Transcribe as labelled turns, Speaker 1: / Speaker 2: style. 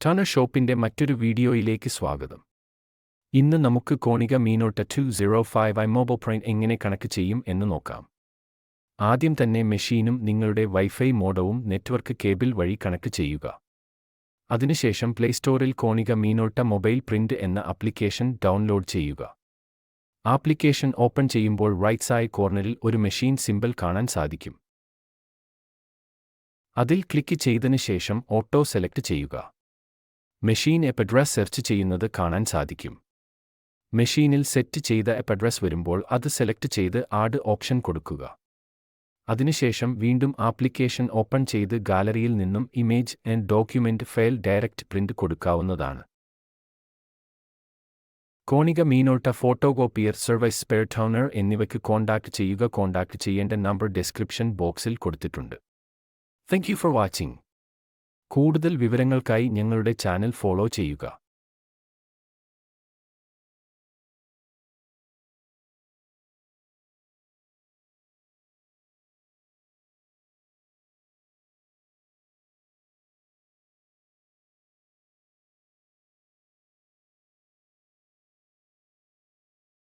Speaker 1: Turner ഷോപ്പിന്റെ മറ്റൊരു വീഡിയോയിലേക്ക് സ്വാഗതം. ഇന്ന് നമുക്ക് കോണികാമിനോൾട്ട 205 മൊബൈൽ പ്രിന്റ് എങ്ങനെ കണക്ട് ചെയ്യും എന്ന് നോക്കാം. ആദ്യം തന്നെ മെഷീനും നിങ്ങളുടെ വൈഫൈ മോഡവും നെറ്റ്വർക്ക് കേബിൾ വഴി കണക്ട് ചെയ്യുക. അതിനുശേഷം പ്ലേ സ്റ്റോറിൽ കോണികാമിനോൾട്ട മൊബൈൽ പ്രിന്റ് എന്ന ആപ്ലിക്കേഷൻ ഡൗൺലോഡ് ചെയ്യുക. ആപ്ലിക്കേഷൻ ഓപ്പൺ ചെയ്യുമ്പോൾ റൈറ്റ് സൈഡ് കോർണറിൽ ഒരു മെഷീൻ സിംബൽ കാണാൻ സാധിക്കും. അതിൽ ക്ലിക്ക് ചെയ്തതിനു ശേഷം ഓട്ടോ സെലക്ട് ചെയ്യുക. മെഷീൻ എപ്പ് അഡ്രസ് സെർച്ച് ചെയ്യുന്നത് കാണാൻ സാധിക്കും. മെഷീനിൽ സെറ്റ് ചെയ്ത എപ്പ് അഡ്രസ് വരുമ്പോൾ അത് സെലക്ട് ചെയ്ത് ആഡ് ഓപ്ഷൻ കൊടുക്കുക. അതിനുശേഷം വീണ്ടും ആപ്ലിക്കേഷൻ ഓപ്പൺ ചെയ്ത് ഗാലറിയിൽ നിന്നും image and document file direct print കൊടുക്കാവുന്നതാണ്. കോണികാമിനോൾട്ട ഫോട്ടോകോപ്പിയർ സർവീസ് സ്പെയർ ടർണർ എന്നിവയ്ക്ക് കോൺടാക്ട് ചെയ്യുക. കോൺടാക്ട് ചെയ്യേണ്ട നമ്പർ ഡിസ്ക്രിപ്ഷൻ ബോക്സിൽ കൊടുത്തിട്ടുണ്ട്. Thank you for watching. കൂടുതൽ വിവരങ്ങൾക്കായി ഞങ്ങളുടെ ചാനൽ ഫോളോ ചെയ്യുക.